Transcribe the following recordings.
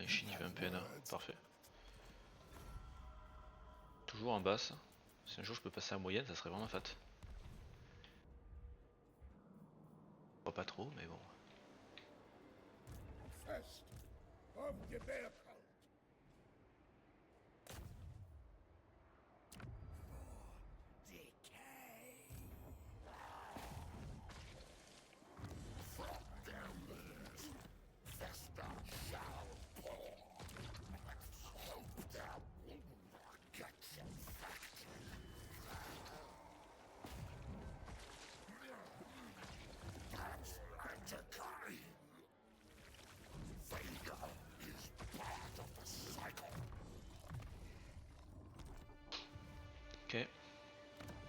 Shin il fait un PNA, parfait. Toujours en basse. Si un jour je peux passer à moyenne, ça serait vraiment fat. Pas trop, mais bon. Fest of Gebärkult. Ok.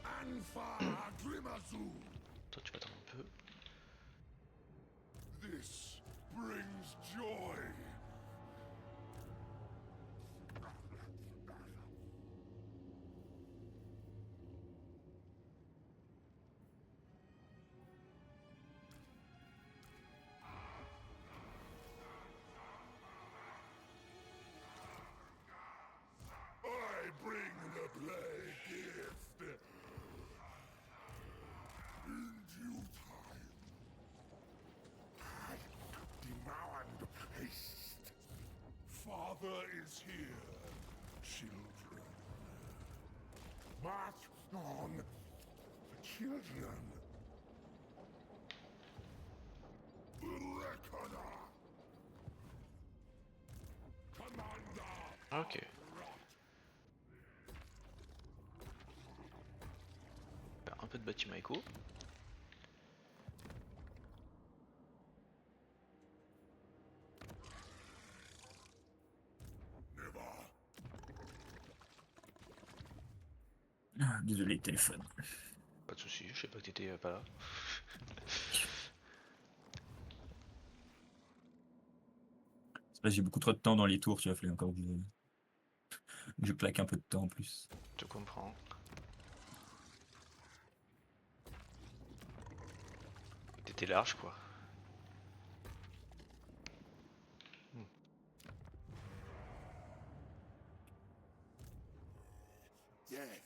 Anfa Grimazu. Toi tu vas attendre un peu. This brings joy. I bring the plague gift. In due time. I demand haste. Father is here, children. March on, children. Reckoner. Commander. Ok. Un peu de bâtiment écho. Ah, désolé, téléphone. Pas de soucis, je sais pas que t'étais pas là. C'est parce que j'ai beaucoup trop de temps dans les tours, tu vois, fallait encore que je claque un peu de temps en plus. Je comprends. T'étais large quoi. Death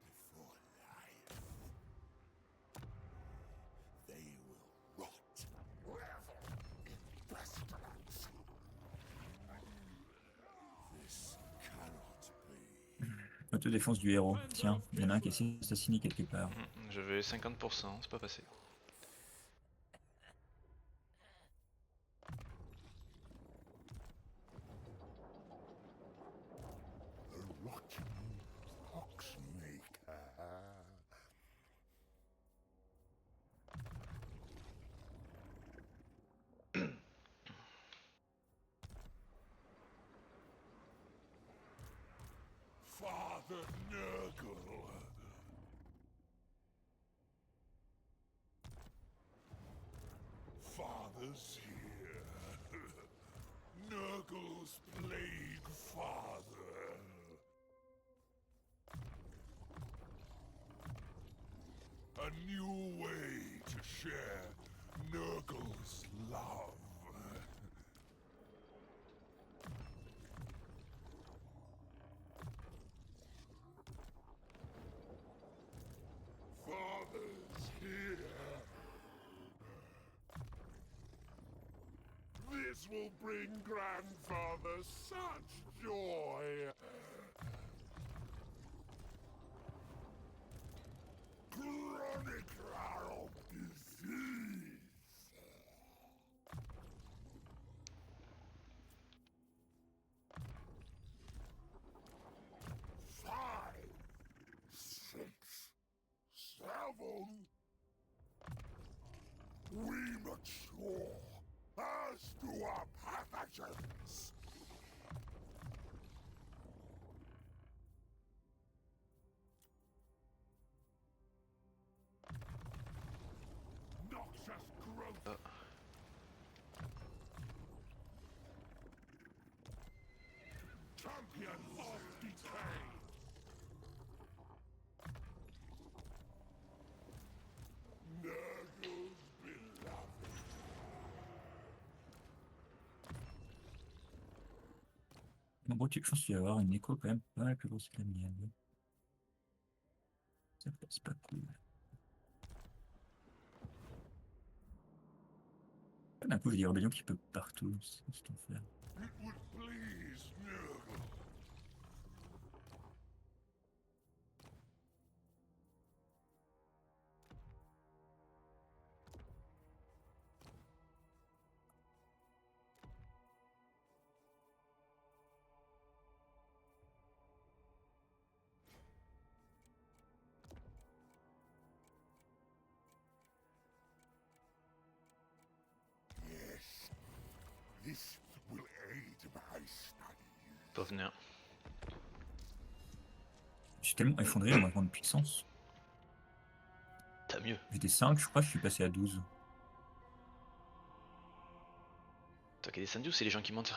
before life. They will rot. Revel in pestilence. This cannot be. Autodéfense du héros. Tiens, il y en a un qui essaie d'assassiner quelque part. J'avais 50%, c'est pas passé. The rotten Oxmaker. Father Nurgle. Father's here. Nurgle's plague father. A new way to share Nurgle's love. Father's here. This will bring grandfather such joy. Chronicler of disease. 5, 6, 7. We mature as do our pathogens. Noxious growth. Champion of decay. Nurgle's beloved. En gros, je pense qu'il va y avoir une écho quand même pas mal plus grosse que la mienne. Ça c'est pas cool. D'un coup, j'ai des rébellions qui peuvent partout. C'est ce qu'il faut faire. It would please Nurgle. Yes, this will aid my studies. Pas venir. Je suis tellement effondré dans ma grande puissance. T'as mieux. J'étais 5, je crois, je suis passé à 12. Toi qui es descendu ou c'est les gens qui montent?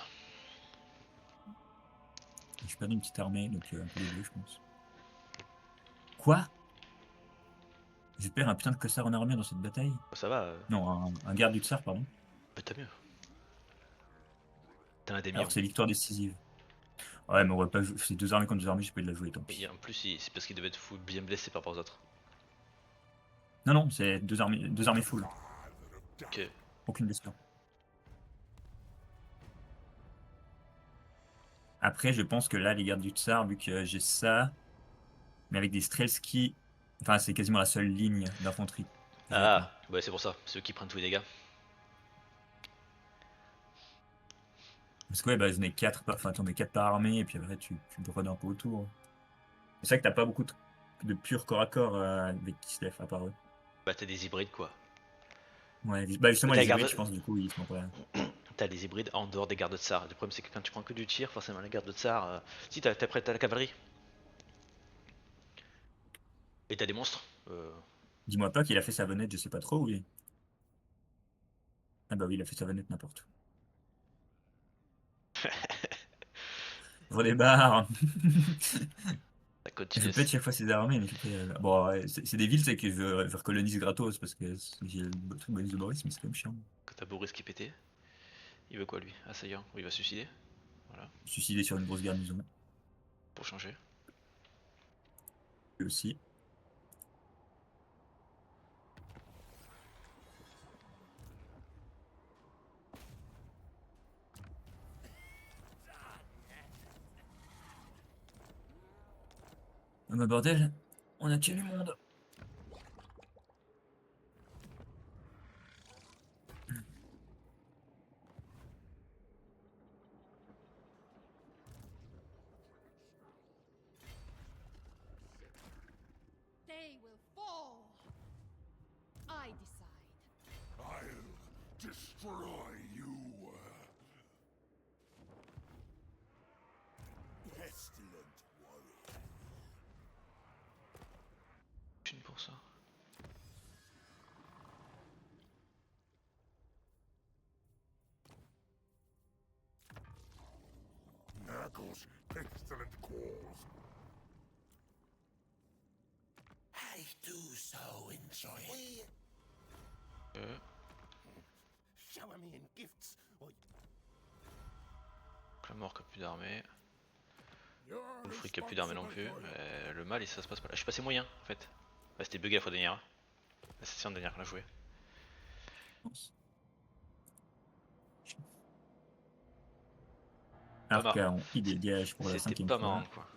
J'ai perdu une petite armée, donc un peu les deux, je pense. Quoi? Je perds un putain de costard en armure dans cette bataille? Ça va, Non, un garde du tsar, pardon. bah, t'as mieux. T'en as des Alors millions. que c'est victoire décisive. Ouais, mais on va pas jouer. C'est 2 armées contre 2 armées, j'ai pas eu de la jouer, tant pis. Et en plus, c'est parce qu'il devait être full bien blessé par rapport aux autres. Non, c'est 2 armées full. Ok. Aucune blessure. Après, je pense que là, les gardes du tsar, vu que j'ai ça, mais avec des Strelski, enfin, c'est quasiment la seule ligne d'infanterie. que j'ai, quoi. Ah, bah c'est pour ça. Ceux qui prennent tous les dégâts. Parce que ouais, bah, j'en ai 4 enfin, t'en mets 4 par armée, et puis après, tu brodes un peu autour. C'est vrai que t'as pas beaucoup de pur corps à corps avec Kislev, à part eux. Bah t'as des hybrides quoi. Ouais, bah justement, T'as les hybrides, garde- je pense, du coup, ils sont pas. T'as les hybrides en dehors des gardes de tsar. Le problème c'est que quand tu prends que du tir, forcément les gardes de tsar. Si t'as prêt à la cavalerie. Et t'as des monstres. Dis-moi pas qu'il a fait sa venette, je sais pas trop où il est. Ah bah oui, il a fait sa venette n'importe où. Redébarre. La côte Je est. pète chaque fois ses armées, mais bon, ouais, c'est des villes, c'est que je recolonise gratos parce que j'ai le truc bonus de Boris, mais c'est quand même chiant. Quand t'as Boris qui est pété. Il veut quoi lui? Assaillant. Ou il va se suicider. Voilà. Suicidé sur une grosse garnison. Pour changer. Lui aussi. Oh bah bordel, on a tué du monde. They will fall. I decide. I'll destroy you. Pestilent warrior. Une pour ça. Nurgle's pestilent cause. I do so enjoy it. Shower me in gifts, or La mort qui a plus d'armée. you're Le fric qui a plus d'armée non plus. responsible for it. Le mal, ça se passe pas là. Je suis passé moyen en fait. Ouais, c'était bugué la fois dernière. La session dernière qu'on a joué. Pas marrant. Arcaon, il dégage pour la C'était 5e pas fois. marrant quoi.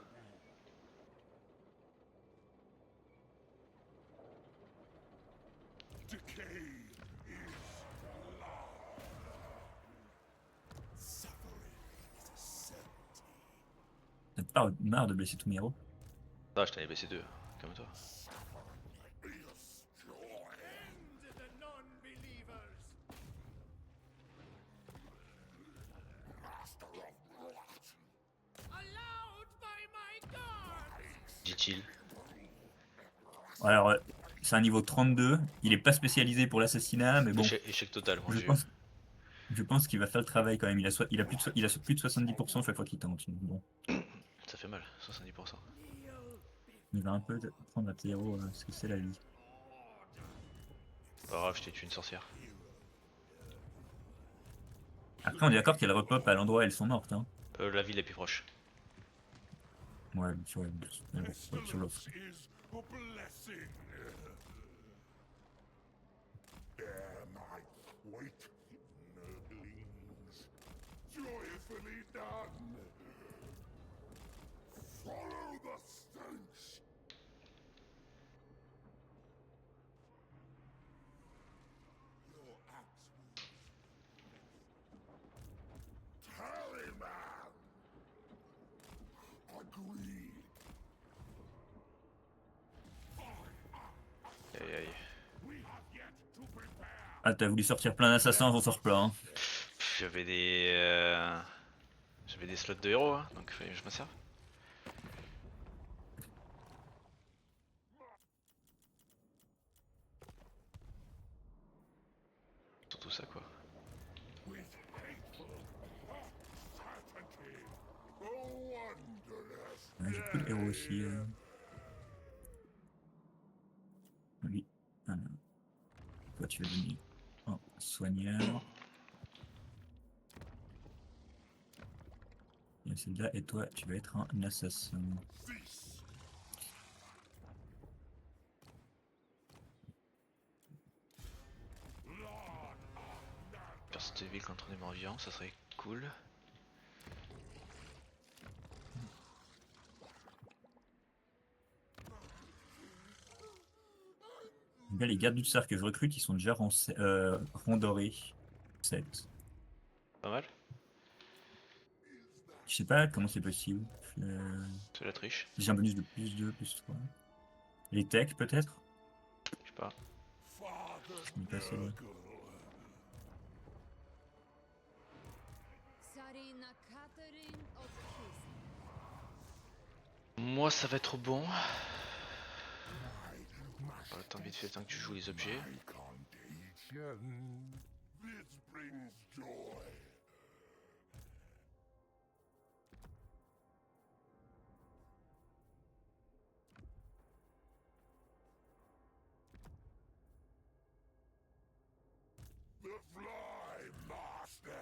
Decay is suffering is a certainty. T'as pas marre de blesser tous mes héros? Ah, je t'en ai baissé deux. Calme-toi. Master of rot. Allowed by my guards. Dit-il. Alors, c'est un niveau 32. Il est pas spécialisé pour l'assassinat, mais bon, Échec total, moi je j'ai eu. pense, je pense qu'il va faire le travail quand même. Il a plus de 70% chaque fois qu'il tente. Bon, Ça fait mal, 70%. il va un peu prendre à tes héros ce que c'est la vie. Pas grave, je t'ai tué une sorcière. Après, on est d'accord qu'elles repop à l'endroit où elles sont mortes. Hein. La ville est plus proche. Ouais, sur l'offre. Pestilence is a blessing. Dare my weight, nurglings. Joyfully done. Follow the stench. Your axe will Tallyman. Agreed. Aïe aïe. We have yet to prepare. Ah, t'as voulu sortir plein d'assassins, j'en sors plein. Hein. J'avais des slots de héros, hein, donc fallait que je m'en serve. Surtout ça quoi. With hateful certainty. A wondrous Ouais, j'ai beaucoup de héros aussi. Lui. Ah, non. Toi, tu vas devenir un soigneur. Et celle-là, et toi, tu vas être un assassin. cease. Lord of Nurgle. Faire cette ville contre des morts vivants, ça serait cool. Là, les gardes du tsar que je recrute, ils sont déjà rang doré. 7. Pas mal. Je sais pas comment c'est possible. C'est la triche. J'ai un bonus de plus 2, plus 3. Les techs, peut-être? Je sais pas. Father Je m'y passais là. Nurgle. Sarina Catherine of Kis. Moi ça va être bon. My Par le temps vite fait, le temps que tu joues les objets. my contagion. This brings joy. The Fly Master.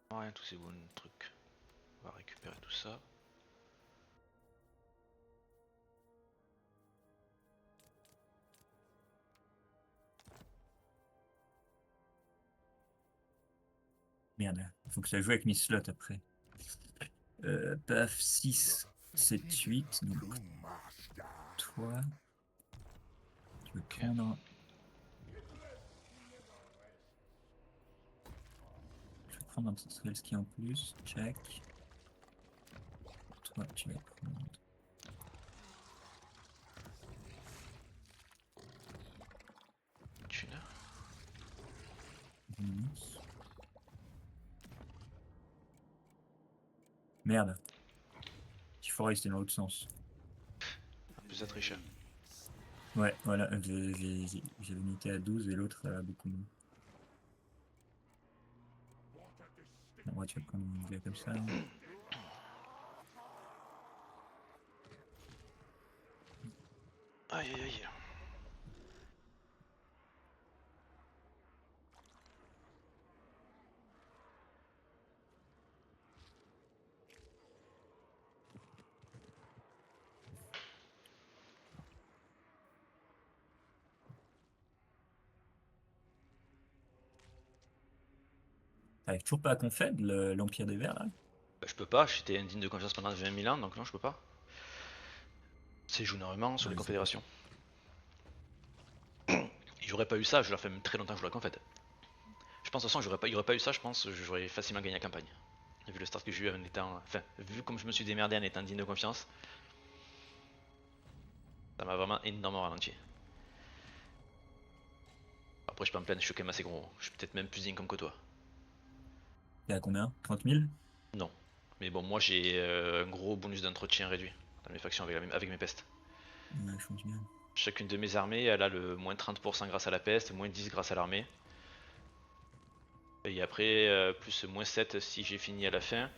Rien, tous ces bons trucs. On va récupérer tout ça. Merde, faut que ça joue avec mes slots après. Paf, 6, 7, 8. Donc, True Master. toi, tu veux prendre. Je vais prendre un petit Strelski en plus. Check. Toi, tu vas prendre. Thune. Bonus. Merde. Il faut rester dans l'autre sens. Un peu ça triche. Ouais, voilà, j'avais noté à 12 et l'autre a beaucoup moins. Bon, ouais, tu vas prendre une gars comme ça. Aïe aïe aïe. T'arrives toujours pas à confède l'Empire des Verts là? Bah, je peux pas, j'étais indigne de confiance pendant 20 000 ans, donc non, je peux pas. C'est joue énormément sur Ouais, les c'est confédérations. J'aurais pas eu ça, je leur fais même très longtemps que je joue la confède. Je pense de toute façon, il y aurait pas eu ça, je pense j'aurais facilement gagné la campagne. Vu le start que j'ai eu en étant. Enfin, vu comme je me suis démerdé en étant digne de confiance, ça m'a vraiment énormément ralenti. Alors, Après, je suis pas en pleine, je suis quand même assez gros. Je suis peut-être même plus income que toi. T'es à combien? 30 000? Non. Mais bon, moi j'ai un gros bonus d'entretien réduit dans mes factions avec mes pestes. Ouais, je pense bien. Chacune de mes armées, elle a le moins 30% grâce à la peste, moins 10 grâce à l'armée. Et après, plus moins 7 si j'ai fini à la fin.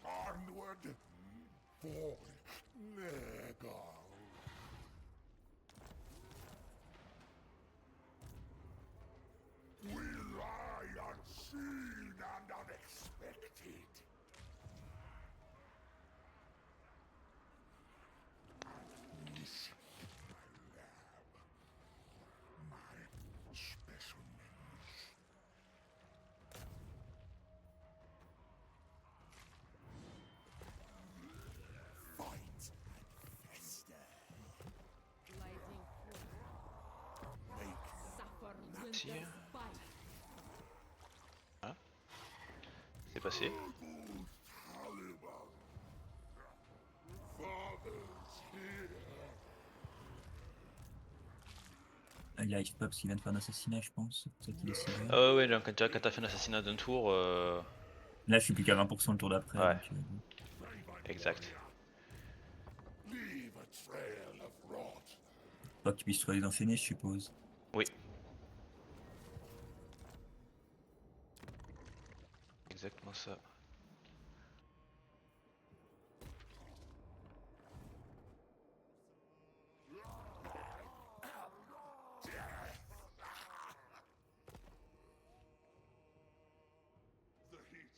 Onward for Nergal. We lie unseen and unexpected. Listen, my lab, my specimens. Fight and fester. Lighting forth. Make Suffer Si. winter's bite. C'est passé. Taliban. Fathers here. Il arrive pas parce qu'il vient de faire un assassinat, je pense. C'est ça qu'il est sévère. Ah ouais, donc quand t'as fait un assassinat d'un tour, Là, je suis plus qu'à 20% le tour d'après. Ouais. Donc, exact. Leave a trail of rot. pas qu'il puisse trouver d'enchaîner, je suppose. Oui. Exactement ça. The heat.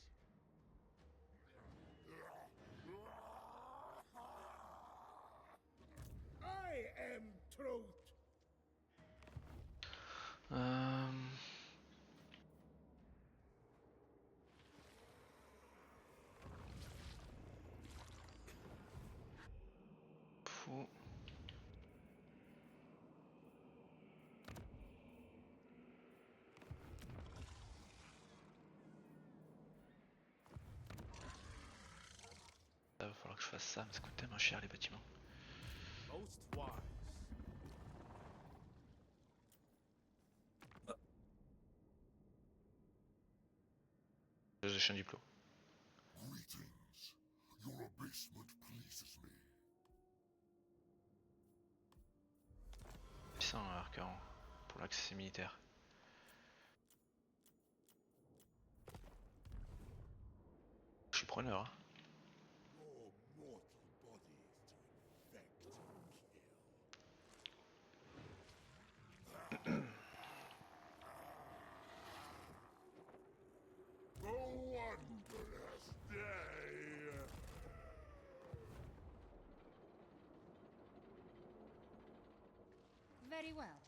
I am truth. Fou. Ça va falloir que je fasse ça, mais ça coûte tellement cher les bâtiments. Most wise. Je chien du plot. Greetings. Your abasement pleases me. 800 arcan pour l'accès militaire. Je suis preneur. Hein. Your mortal bodies to infect and kill. A wondrous day. Very well.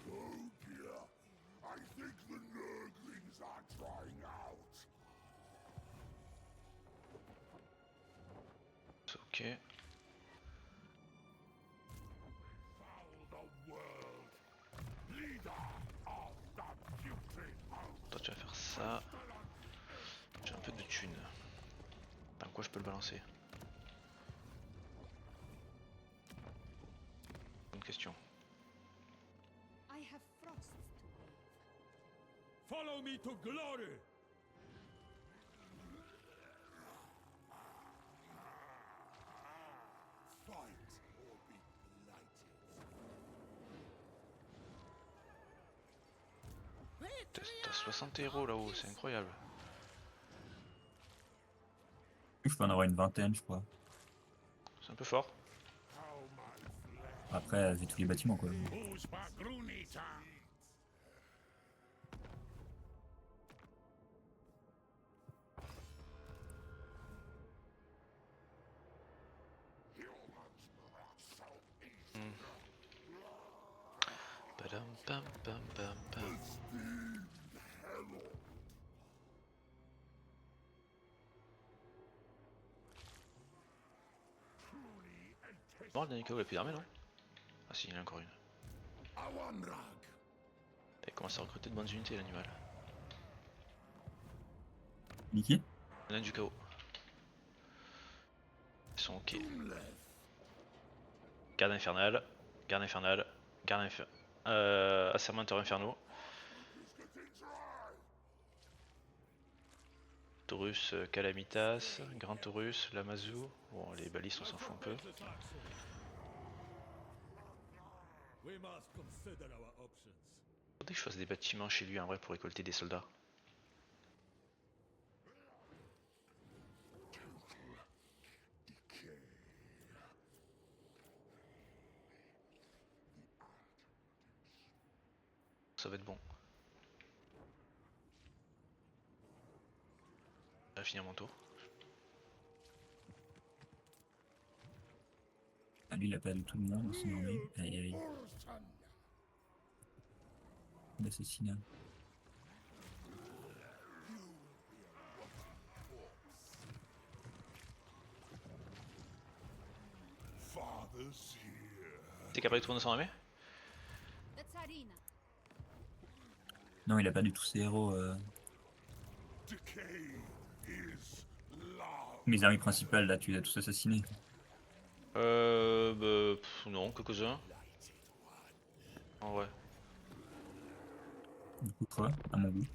Oh dear. I think the Nurglings are drying out. Ok. Foul the world. Leader of the putrid house. Toi tu vas faire ça. J'ai un peu de thunes. Dans quoi je peux le balancer? Bonne question. I have frost to weave. Follow me to glory! Fight or be blighted. T'as 60 héros là-haut, c'est incroyable. Je peux en avoir une vingtaine, je crois. C'est un peu fort. How my flesh Après, j'ai tous les bâtiments, quoi. Who's Bagrunita? humans are so easy. Pam pam pam pam pam. Bon, le dernier KO, il a plus d'armée, non? Ah si, il en a encore une. Awanrag. Il commence à recruter de bonnes unités, l'animal. Niqué. Il en a du KO. Ils sont ok. Garde infernale, garde infernale, garde infernale. Assermenteur infernaux. Taurus, Calamitas, Grand Taurus, Lamazou. Bon, les balistes, on s'en fout un peu. We must consider our options. Faudrait que je fasse des bâtiments chez lui en vrai pour récolter des soldats. Ça va être bon. Je vais finir mon tour. Ah, lui, il a perdu tout le monde dans son armée. Aïe aïe. L'assassinat. Father's here. T'es capable de tourner son armée? The Tsarina. Non, il a perdu tous ses héros. Decay is love. Mes armées principales, là, tu les as tous assassinés. Non, quelques-uns. En vrai. Beaucoup trop, à mon goût.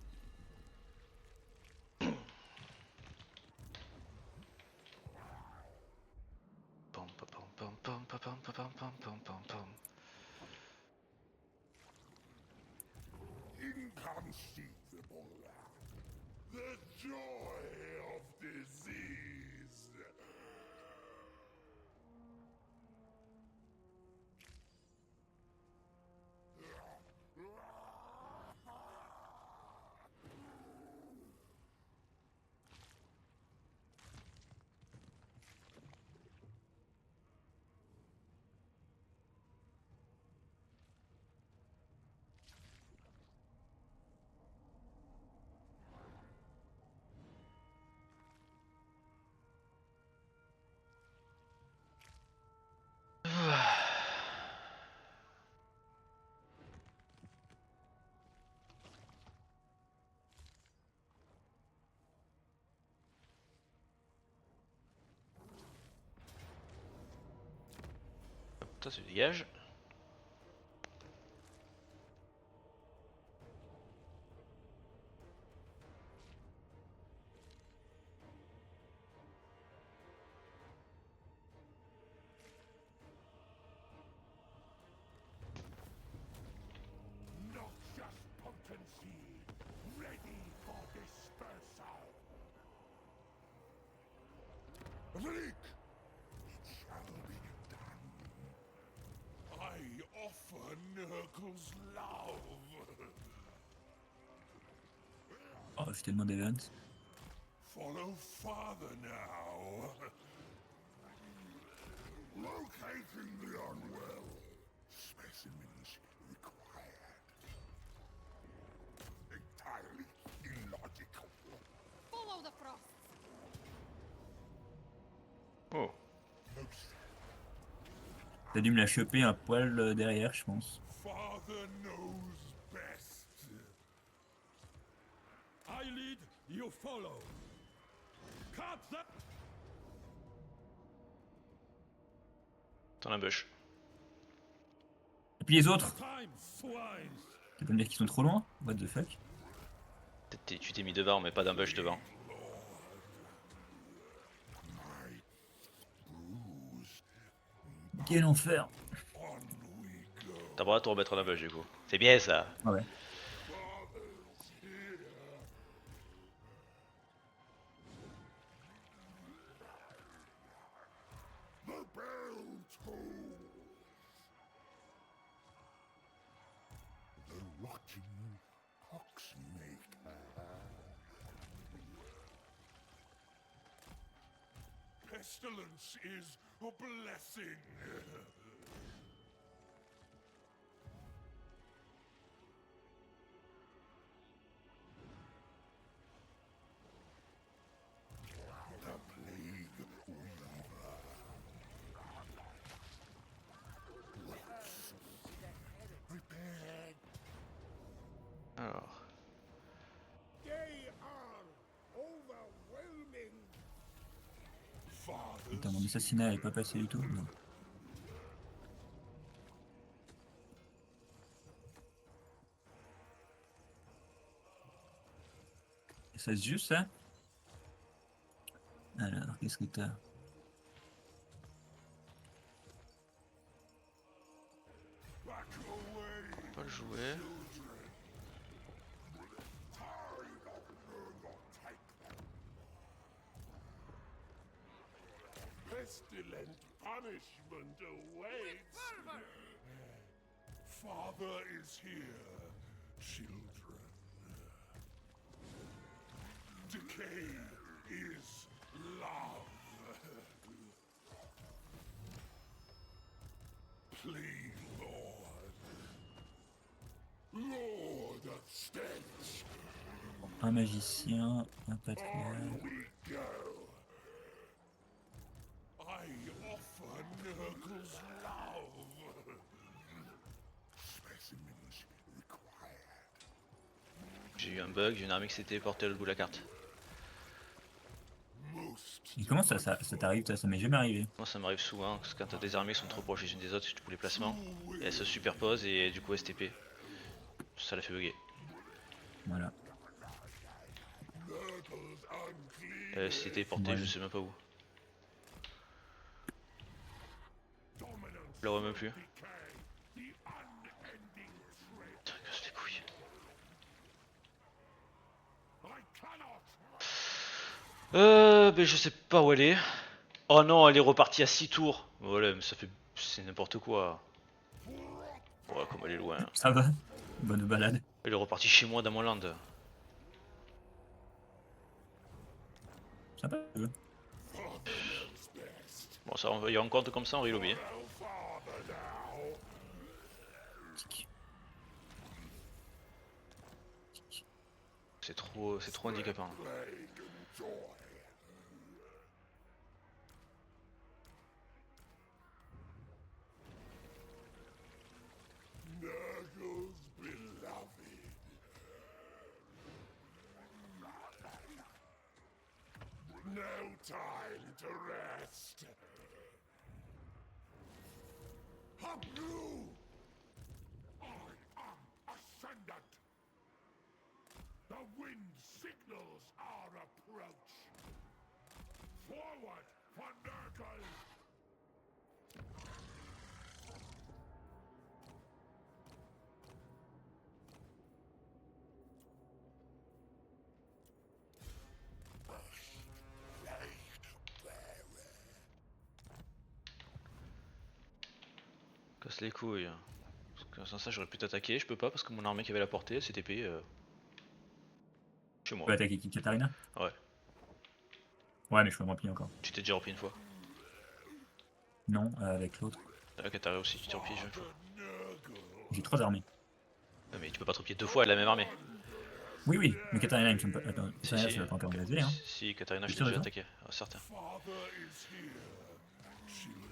Pam pam pam pam pam pam pam pam pam pam pam. Inconceivable. The joy of disease. Ça se dégage. Noxious potency. Ready for dispersal. Vlik! It shall be done. I offer Nurgle's love. Oh, je t'ai demandé Vance. Follow father now. Locating the unwell. Specimens required. Entirely illogical. Follow the frosts. Oh. Most T'as dû me la choper un poil derrière, je pense. father knows best. I lead, you follow. Cut that. T'en ambush. Et puis les autres, Time, swines. tu peux me dire qu'ils sont trop loin? What the fuck? Tu t'es mis devant, mais pas d'ambush devant. Quel enfer! On we go. T'as pas le droit de te remettre en ambush du coup. C'est bien ça. Ah ouais. The bell tolls. The rotting coxmaker. Pestilence is a blessing. Alors, They are overwhelming. Father, Putain, mon assassinat est pas passé du tout. Non. Ça se joue ça? Alors, qu'est-ce que t'as? back away. on peut pas le jouer. Pestilent punishment awaits. Father is here, children. Decay is love. Plead, Lord. Lord of stench. Un magicien, un patriarche. We go. I offer Nurgle's love. Specimens required. J'ai eu un bug, j'ai une armée qui s'est téléportée à l'autre bout de la carte. Most Et comment ça t'arrive ça? Ça m'est jamais arrivé. Moi ça m'arrive souvent, parce que quand t'as des armées qui sont trop proches les unes des autres, pour les placements, et elles se superposent et du coup STP. Ça la fait bugger. Voilà. Nurgle's unclean. Elle s'est téléportée, Ouais. je sais même pas où. Dominance. Je la vois même plus. Decay. The unending thread. Putain, casse les couilles. I cannot. Ben je sais pas où elle est. Oh non, elle est repartie à 6 tours. Voilà, mais ça fait... c'est n'importe quoi. Ouais, comme elle est loin. Ça va? Bonne balade. Elle est repartie chez moi dans mon land. Sympa. Bon, ça, il y a un compte comme ça en reload. Tic. C'est trop handicapant. Plague and joy. Nurgle's beloved. No time to rest. Hablu! I am ascendant. The wind signals our approach. Forward for Nurgle! Casse les couilles. Parce que sans ça, j'aurais pu t'attaquer. Je peux pas parce que mon armée qui avait la portée, c'est TP chez Tu moi. peux attaquer qui? Katarina? Ouais. Ouais, mais je peux me replier encore. Tu t'es déjà repris une fois. Non, avec l'autre. T'as Katara aussi, tu t'es replié une fois. J'ai 3 armées. Non, mais tu peux pas te replier 2 fois à la même armée. Oui, oui, mais Katarina, il me semble pas. Attends, Si, Katarina, si, ça va pas encore me baser, hein. si, Katarina, je Tu t'ai déjà raison. attaqué. Ah, certain. Father is here, children.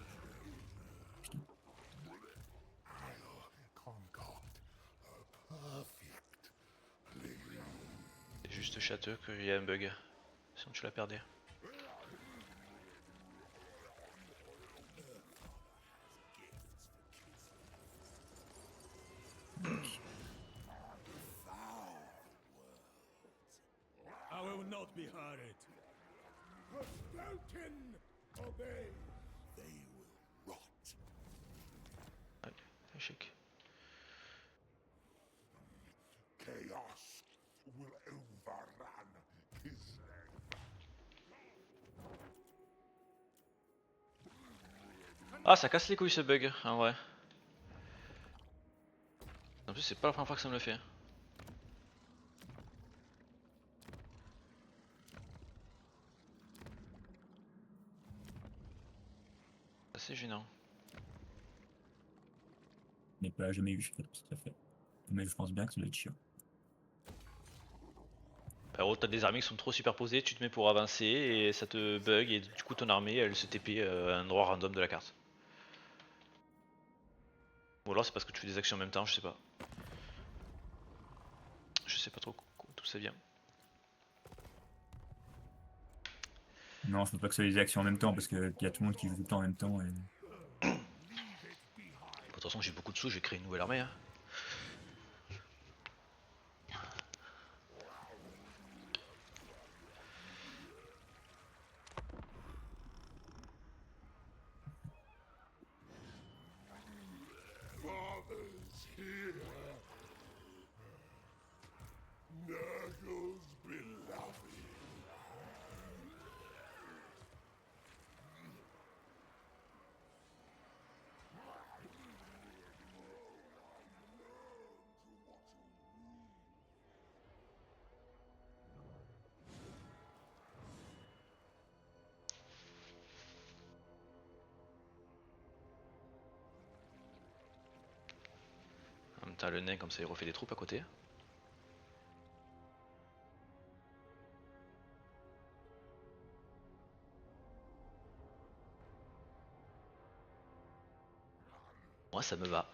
I'll concoct a perfect plan. C'est juste châteux qu'il y a un bug. Sinon tu l'as perdu. I will not be hurried. Spoken, obey. They will rot. Échec. Chaos will overrun Kislev. Ah, ça casse les couilles ce bug, en vrai. En plus, c'est pas la première fois que ça me le fait. C'est gênant. Je n'ai pas jamais eu, je sais pas tout à fait. Mais je pense bien que ça doit être chiant. Alors, t'as des armées qui sont trop superposées, tu te mets pour avancer et ça te bug et du coup ton armée elle se TP à un endroit random de la carte. Ou alors c'est parce que tu fais des actions en même temps, je sais pas. sais pas trop d'où ça vient. Non, je ne veux pas que ce soit des actions en même temps, parce qu'il y a tout le monde qui joue tout le temps en même temps. Et... De toute façon, j'ai beaucoup de sous, j'ai créé une nouvelle armée. Hein. Father's here. Nurgle's beloved. En même temps, le nain, comme ça, il refait des troupes à côté. Moi, ça me va.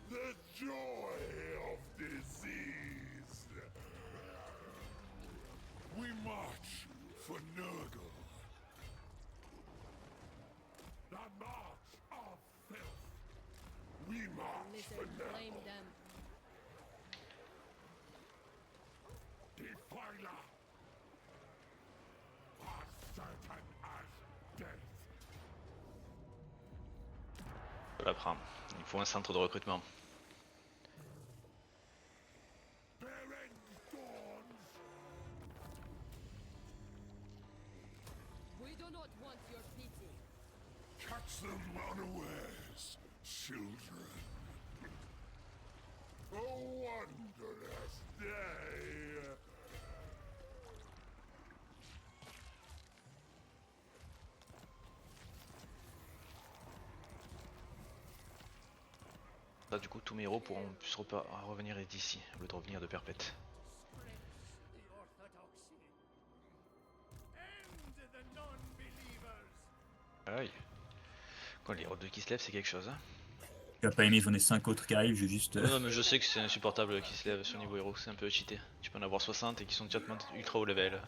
The joy of disease. We march for Nurgle. The march of filth. We march for Blame Nurgle. them. Defiler. As certain as death. Je la prends. Il faut un centre de recrutement. Bearing thorns. We do not want your pity. Catch them unawares, children. A wondrous day. Là, du coup, tous mes héros pourront plus revenir d'ici, au lieu de revenir de perpète. Aïe. Quoi, les héros de Kislev, c'est quelque chose, hein. Tu vas pas aimer, j'en ai 5 autres qui arrivent, je vais juste. Non, mais je sais que c'est insupportable Kislev sur niveau héros, c'est un peu cheaté. Tu peux en avoir 60 et qui sont déjà ultra haut level.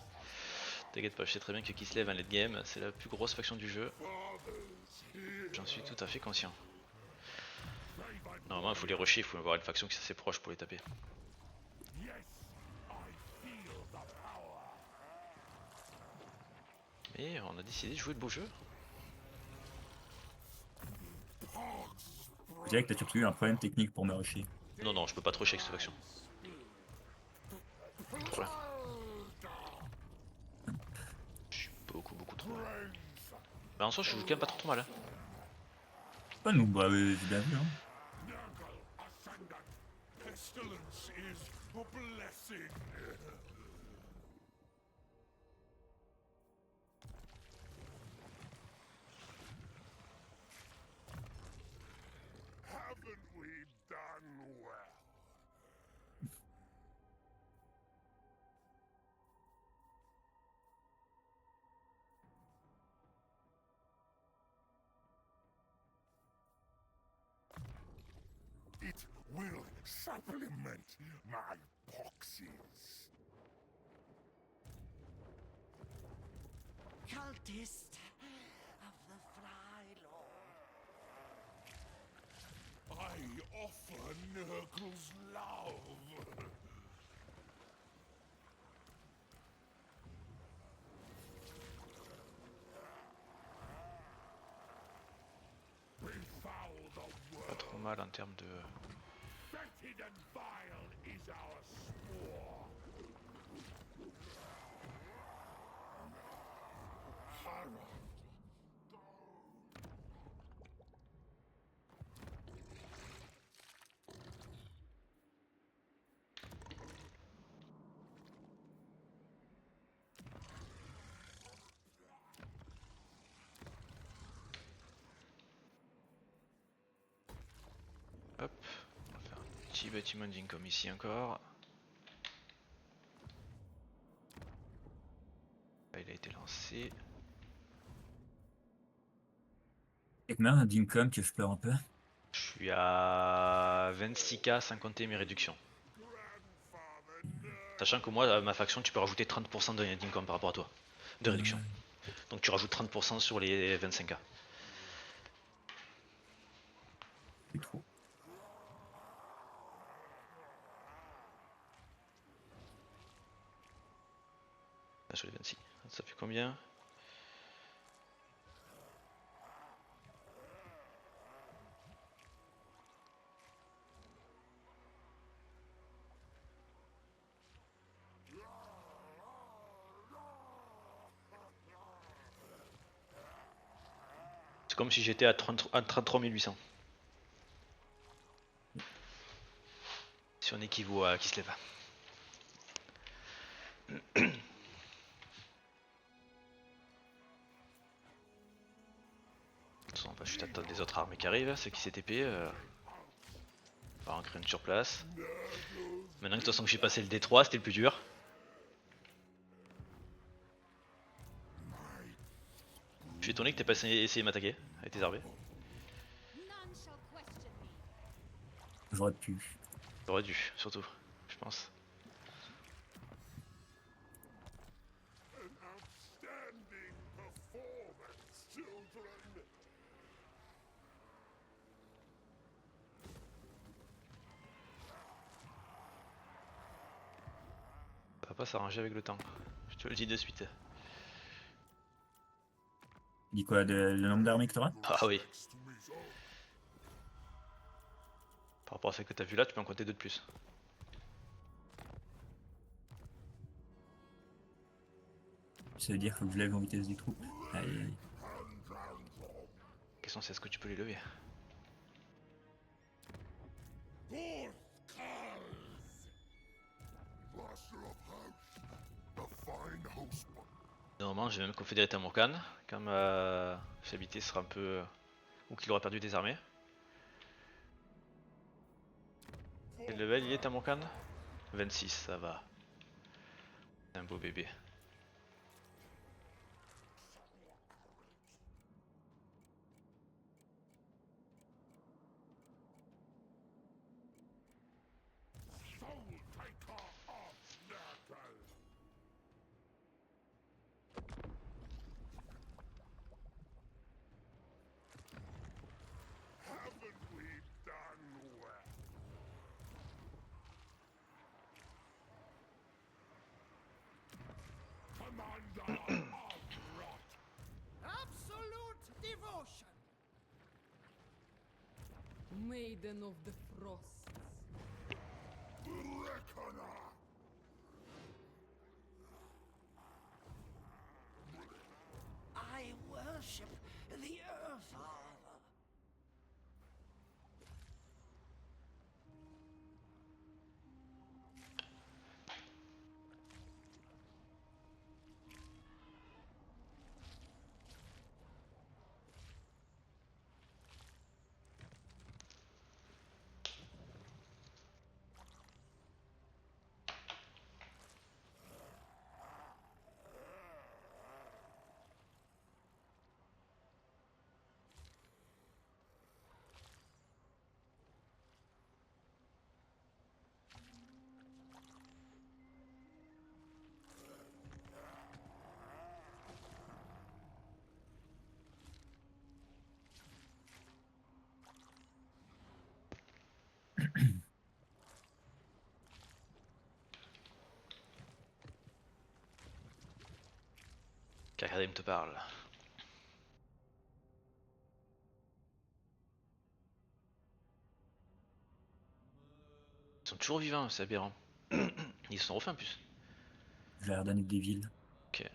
T'inquiète pas, je sais très bien que Kislev en late game, c'est la plus grosse faction du jeu. J'en suis tout à fait conscient. Normalement, il faut les rusher, il faut avoir une faction qui est assez proche pour les taper. Yes, I feel the power. Et on a décidé de jouer le beau jeu. Je dirais que t'as surtout eu un problème technique pour me rusher. Non, non, je peux pas trop rusher avec cette faction. Voilà. Je suis beaucoup trop. Bah en soi, je joue quand même pas trop mal. Hein. Pas nous, bah j'ai bien vu, hein. Nurgle ascendant. Pestilence is a blessing. Haven't we done well? It will supplement my proxies. Cultist of the Fly Lord. I offer Nurgle's love. mal en termes de... Fetid and vile is our spore. Hop, on va faire un petit bâtiment d'income ici encore. Là, il a été lancé. Et combien d'income que je pleure un peu? Je suis à 26K sans compter mes réductions. Sachant que moi, à ma faction, tu peux rajouter 30% d'income par rapport à toi. De réduction. Donc tu rajoutes 30% sur les 25K. C'est trop. Là, sur les 26. Ça fait combien? C'est comme si j'étais à 33 800. Si on équivaut à qui se lève. On va juste attendre les autres armées qui arrivent, ceux qui s'est TP. On va en créer une sur place. Maintenant que de toute façon que j'ai passé le D3, c'était le plus dur. Je suis étonné que t'aies pas essayé de m'attaquer avec tes armées. None shall question me. J'aurais pu. J'aurais dû, surtout, je pense. An outstanding performance, children. Ça va pas s'arranger avec le temps. Je te le dis de suite. Dis quoi, le nombre d'armées que t'auras? Ah oui, Next result. par rapport à ce que t'as vu là, tu peux en compter deux de plus. Ça veut dire qu'il faut que je lève en vitesse des troupes. Aïe aïe. La question c'est est-ce que tu peux les lever? Gorth Kals. Master of House. A fine hostman. Normalement, j'ai même confédéré Tamurkhan, quand ma fiabilité sera un peu... ou qu'il aura perdu des armées. Quel level il est Tamurkhan? 26, ça va. C'est un beau bébé. Soul taker of Nurgle. Haven't we done well? Commander of Rot. Absolute devotion. Maiden of the Frosts. Reckoner. I worship the Earth Father. Kakarim te parle. Ils sont toujours vivants, c'est aberrant. Ils se sont refaits en plus. J'ai l'air d'un des villes. Ok.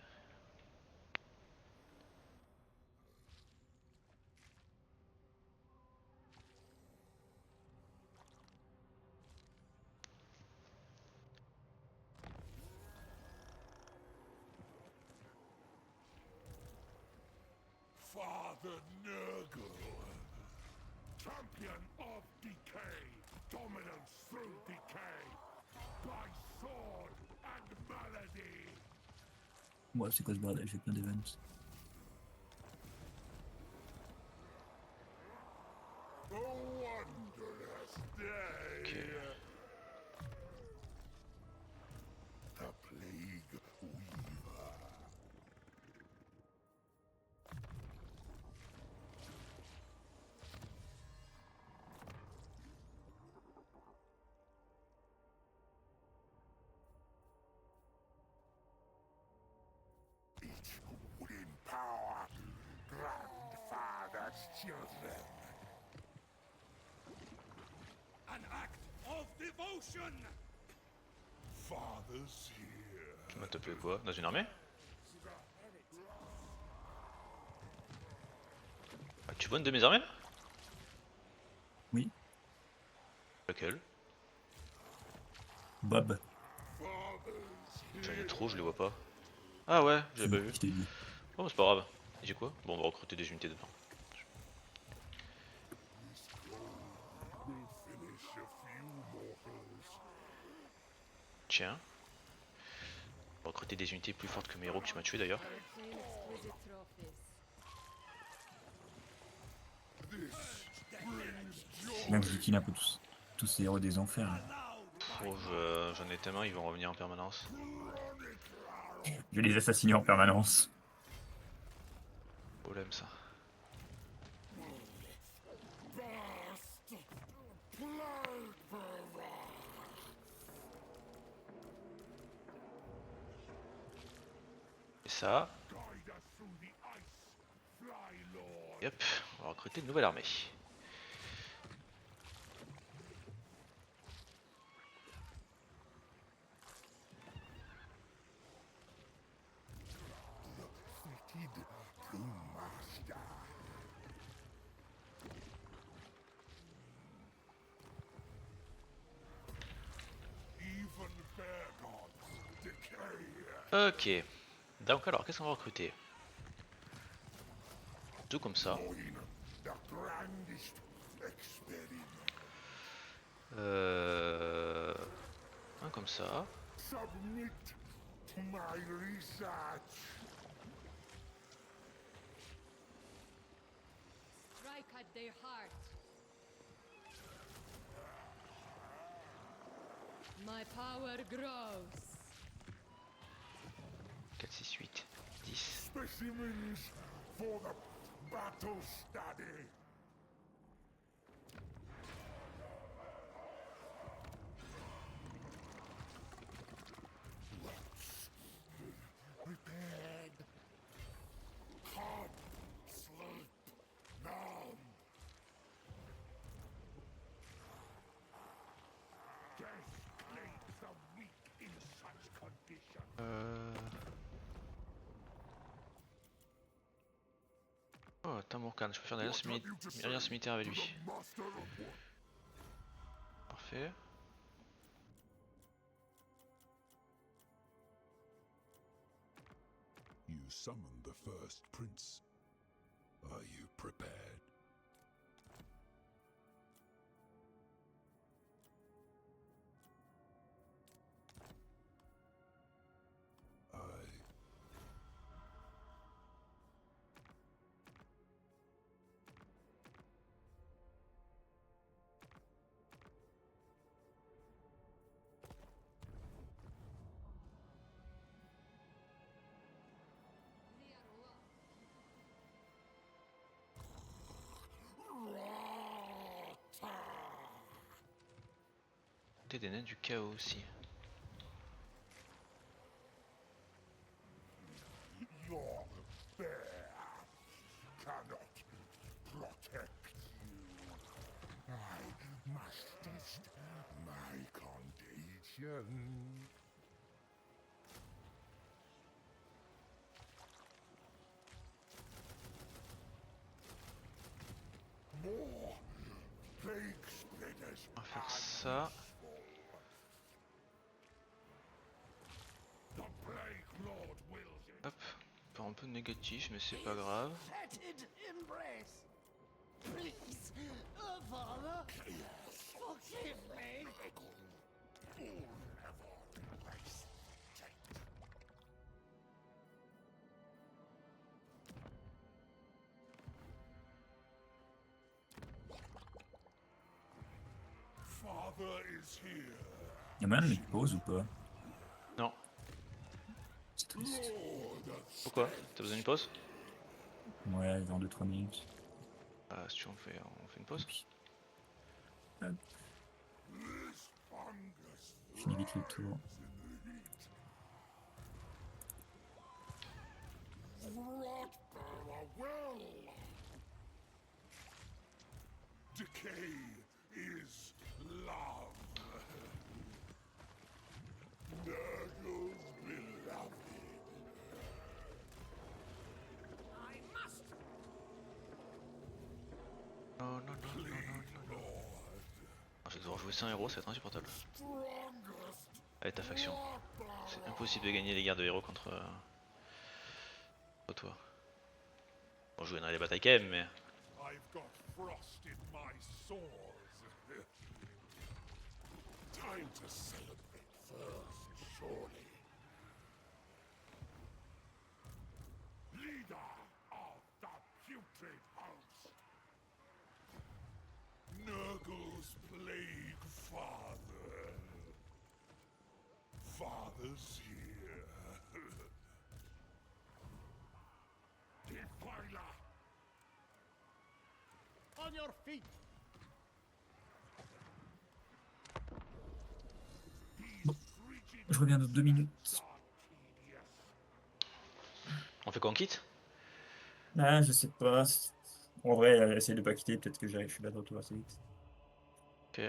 Father Nurgle, champion of decay, dominance through decay, by sword and malady. Ouais, c'est quoi ce bordel? J'ai plein d'events. A wondrous day. Ok. The Plague Weaver. It would empower grandfather's children. An act of devotion! Father's here. Tu m'as tapé quoi? Dans une armée? Ah, tu vois une de mes armées là? Oui, Laquelle? Bob. J'en ai trop, je les vois pas. Ah ouais, j'avais pas vu. Je t'ai dit. Oh, c'est pas grave. Et j'ai quoi? Bon, on va recruter des unités dedans. Will finish a few mortals. Tiens. On va recruter des unités plus fortes que mes héros que tu m'as tué d'ailleurs. Claim exquisite trophies. Là, je liquide un peu tous ces héros des enfers. Là. Oh, j'en ai tellement, ils vont revenir en permanence. Je vais les assassiner en permanence. Problème ça. Et ça. Guide us through the ice, Fly Lord. Et hop, on va recruter une nouvelle armée. Fitted Brewmaster. Even bear gods decay. Ok. Donc alors, qu'est-ce qu'on va recruter? Tout comme ça. Join the grandest experiment. Un comme ça. Submit to my research. Strike at their heart. My power grows. 4, 6, 8, 10. Specimens for the battle study. Prepared. Calm, sleep, numb. Death claims the weak in such conditions. Oh, Tamurkhan, je peux faire une alliance militaire avec lui. Master of what? Parfait. You summoned the first prince. Are you prepared? I... T'es des nains du chaos aussi. Your bear cannot protect you. I must test my More plague spreaders. On va faire ça. The plague lord wills it. Hop. Pas un peu négatif, mais c'est pas grave. Fetid embrace. Please, Father, forgive me. Father is here. Y'a moyen de mettre pause ou pas? Non. C'est triste. Pourquoi? T'as besoin d'une pause? Ouais, dans 2-3 minutes. Ah, si tu veux, on fait une pause. This fungus Je finis vite le tour. rot well. Decay is love. Nurgle's beloved. I must. Non, non, non, non, non, non. Ah, je vais devoir jouer sans héros, ça va être insupportable. Strongest. Avec ta faction. C'est impossible de gagner les guerres de héros contre toi. Bon, je gagnerai les batailles quand même, mais. I've got frost in my sores. Time to celebrate first, surely. Leader of the putrid house. Nurgle's plague father. Father's here. Defiler. On your feet. Je reviens dans 2 minutes. On fait quoi, on quitte? Ah, je sais pas. En vrai, essaye de pas quitter, peut-être que j'arrive, je suis là de retour assez vite. Ok.